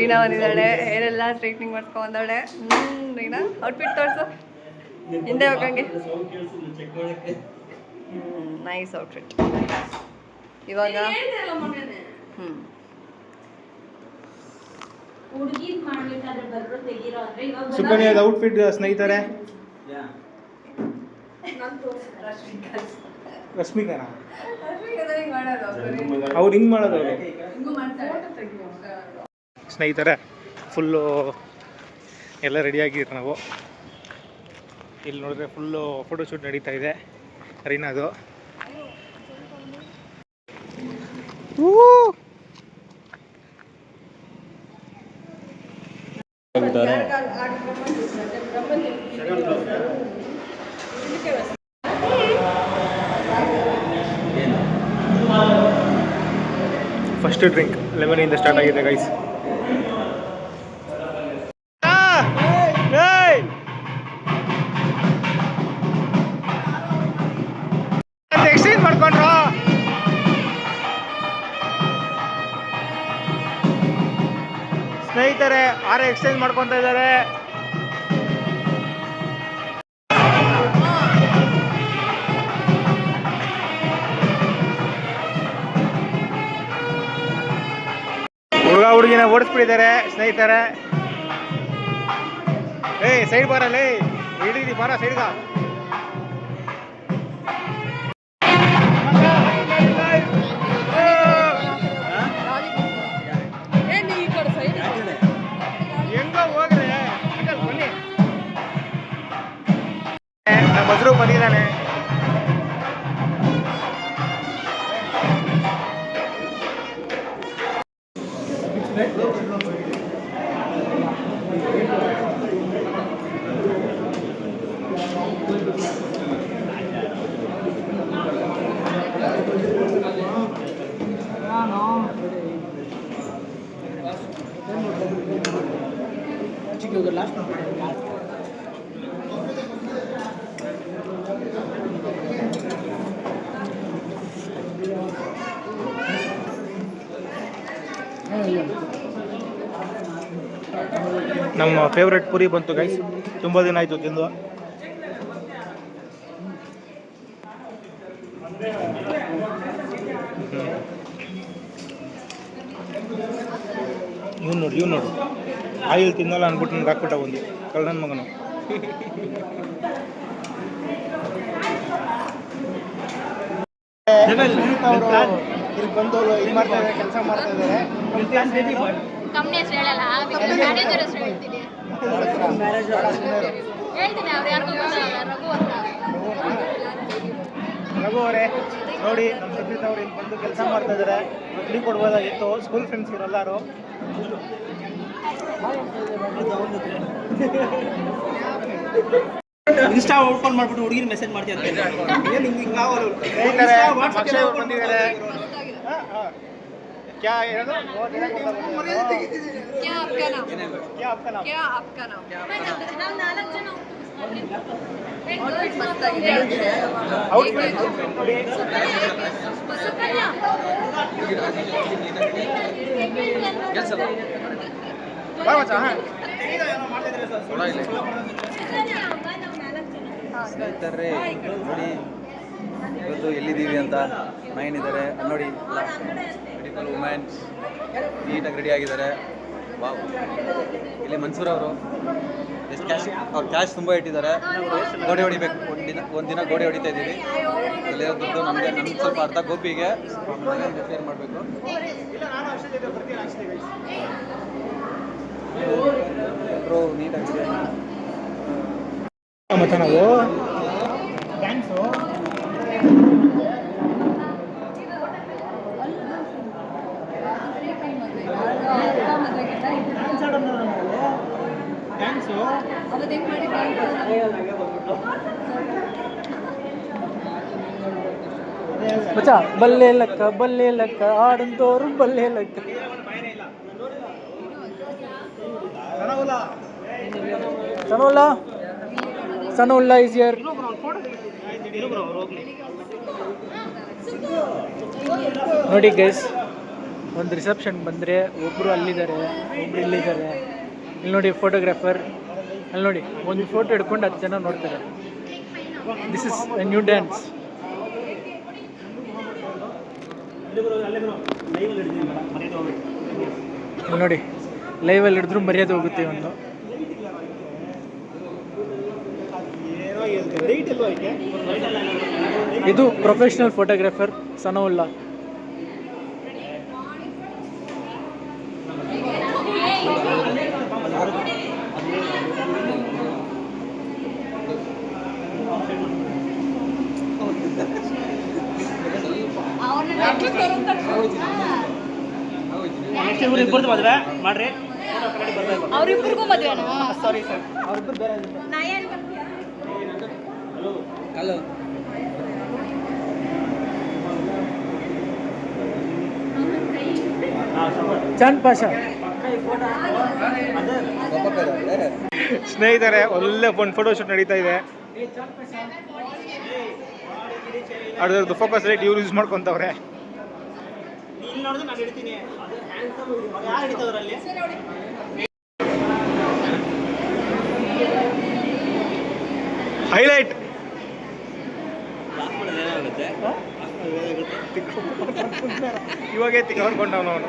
ರೀನಾ ಬಂದಿದ್ದಾಳೆ, ಹೇರೆಲ್ಲ ಸ್ಟ್ರೈಟ್ನಿಂಗ್ ಮಾಡ್ಕೊ ಬಂದಾಳೆ. ರೀನಾ ಔಟ್ಫಿಟ್ ತೋರಿಸು, ಹಿಂದೆ ಹೋಗಂಗೆ. Nice outfit. ಇವಾಗ ಸುಕನ್ಯಾದ ಔಟ್ಫಿಟ್ ಸ್ನೇಹಿತರೆ. ರಶ್ಮಿಕಾನ ಅವ್ರು ಹಿಂಗೆ ಮಾಡೋದು. ಸ್ನೇಹಿತರೆ ಫುಲ್ಲು ಎಲ್ಲ ರೆಡಿಯಾಗಿದ್ರು ನಾವು. ಇಲ್ಲಿ ನೋಡಿದ್ರೆ ಫುಲ್ಲು ಫೋಟೋಶೂಟ್ ನಡೀತಾ ಇದೆ ರೀನಾದು. ಫಸ್ಟ್ ಡ್ರಿಂಕ್ ಲೆಮನಿಂದ ಸ್ಟಾರ್ಟ್ ಆಗಿದೆ ಗೈಸ್. ಎಕ್ಸ್ಚೇಂಜ್ ಮಾಡ್ಕೊಂಡ್ರು ಸ್ನೇಹಿತರೆ. ಎಕ್ಸ್ಚೇಂಜ್ ಮಾಡ್ಕೊತಾ ಇದ್ದಾರೆ. ಹುಡುಗಿನ ಓಡಿಸ್ಬಿಟ್ಟಿದ್ದಾರೆ ಸ್ನೇಹಿತರೆ. ಸೈಡ್ ಬಾರಲ್ಲ, ಹಿಡಿದಿ ಬಾರ ಸೈಡ್ಗ. ಹೆಂಗ ಹೋಗ್ರೆ ಬನ್ನಿ. ನಮ್ಮ ಬಸ್ರು ಬಂದಿದ್ದಾನೆ. ನಮ್ಮ ಫೇವ್ರೆಟ್ ಪುರಿ ಬಂತು ಗೈಸ್. ತುಂಬ ದಿನ ಆಯಿತು ತಿಂದು. ಇವ್ನು ನೋಡು ಆಯಿಲ್ ತಿನ್ನಲ್ಲ ಅಂದ್ಬಿಟ್ಟು ನನಗೆ ಹಾಕ್ಬಿಟ್ಟ ಒಂದು ಕಳ್ಳನ ಮಗನು. ಇಲ್ಲಿ ಬಂದು ಇದು ಮಾಡ್ತಾ ಇದ್ದಾರೆ, ಕೆಲಸ ಮಾಡ್ತಾ ಇದ್ದಾರೆ. ರಘು ಅವರೇ ನೋಡಿ, ನಮ್ಮ ಸುಜಿತ್ ಅವರು ಇಲ್ಲಿ ಬಂದು ಕೆಲಸ ಮಾಡ್ತಾ ಇದ್ದಾರೆ. ಇಡ್ಲಿ ಕೊಡ್ಬೋದಾಗಿತ್ತು, ಸ್ಕೂಲ್ ಫ್ರೆಂಡ್ಸ್ ಇವರೆಲ್ಲರೂ. ಇನ್ಸ್ಟಾ ಓಪನ್ ಮಾಡ್ಬಿಟ್ಟು ಹುಡುಗಿನ ಮೆಸೇಜ್ ಮಾಡ್ತೀವಿ. क्या है ना क्या आपका नाम? क्या आपका नाम? क्या आपका नाम? ಸ್ನೇಹಿತರೆ ನೋಡಿ ಇವತ್ತು ಎಲ್ಲಿದ್ದೀವಿ ಅಂತ. ನೈನ್ ಇದ್ದಾರೆ ನೋಡಿ, ಬ್ಯೂಟಿಫುಲ್ ವುಮೆನ್ಸ್ ನೀಟಾಗಿ ರೆಡಿ ಆಗಿದ್ದಾರೆ. ವಾವ್. ಇಲ್ಲಿ ಮನ್ಸೂರ್ ಅವರು ಎಷ್ಟು ಕ್ಯಾಶ್, ಅವ್ರು ಕ್ಯಾಶ್ ತುಂಬ ಇಟ್ಟಿದ್ದಾರೆ. ಗೋಡೆ ಹೊಡಿಬೇಕು, ಒಂದಿನ ಗೋಡೆ ಹೊಡಿತಾ ಇದ್ದೀವಿ. ಅಲ್ಲಿರೋ ದುಡ್ಡು ನಮಗೆ ಸ್ವಲ್ಪ ಅರ್ಧ ಗೋಪಿಗೆ ಶೇರ್ ಮಾಡಬೇಕು. ಎಲ್ಲರೂ ನೀಟಾಗಿದೆ. ಮತ್ತು ನಾವು ಡ್ಯಾನ್ಸು ಮಚ್ಚ ಬಲ್ಲೆ ಲೆಕ್ಕ ಆಡಂತೋರು ಬಲ್ಲೆ ಲೆಕ್ಕ. Sanola is here. ನೋಡಿ ಗೈಸ್, ಒಂದು ರಿಸೆಪ್ಷನ್ ಬಂದರೆ ಒಬ್ಬರು ಅಲ್ಲಿದ್ದಾರೆ, ಒಬ್ರು ಇಲ್ಲಿದ್ದಾರೆ. ಇಲ್ಲಿ ನೋಡಿ ಫೋಟೋಗ್ರಾಫರ್, ಅಲ್ಲಿ ನೋಡಿ ಒಂದು ಫೋಟೋ ಹಿಡ್ಕೊಂಡು 10 ಜನ ನೋಡ್ತಾರೆ. This is A new dance. ಇಲ್ಲಿ ನೋಡಿ ಲೈವಲ್ಲಿ ಹಿಡಿದ್ರು ಮರ್ಯಾದೆ ಹೋಗುತ್ತೆ ಒಂದು. ಇದು ಪ್ರೊಫೆಷನಲ್ ಫೋಟೋಗ್ರಾಫರ್ ಸನವುಲ್ಲಾ. ಮಾಡ್ರಿ ಅವ್ರಿಬ್ರಿಗೂ ಮದುವೆನಾ? ಸಾರಿ ಸರ್, ಅವ್ರಿಬ್ರು ಬೇರೆ. ಹಲೋ ಚಾಂದ್ ಪಾಷಾ ಸ್ನೇಹಿತರೆ, ಒಳ್ಳೆ ಒಂದು ಫೋಟೋ ಶೂಟ್ ನಡೀತಾ ಇದೆ. ಅದ್ರದ್ದು ಫೋಕಸ್ ಲೈಟ್ ಇವ್ರು ಯೂಸ್ ಮಾಡ್ಕೊತವ್ರೆ. ಹೈಲೈಟ್ ಇವಾಗೇ ತಿಳ್ಕೊಂಡವನು ಅವನು.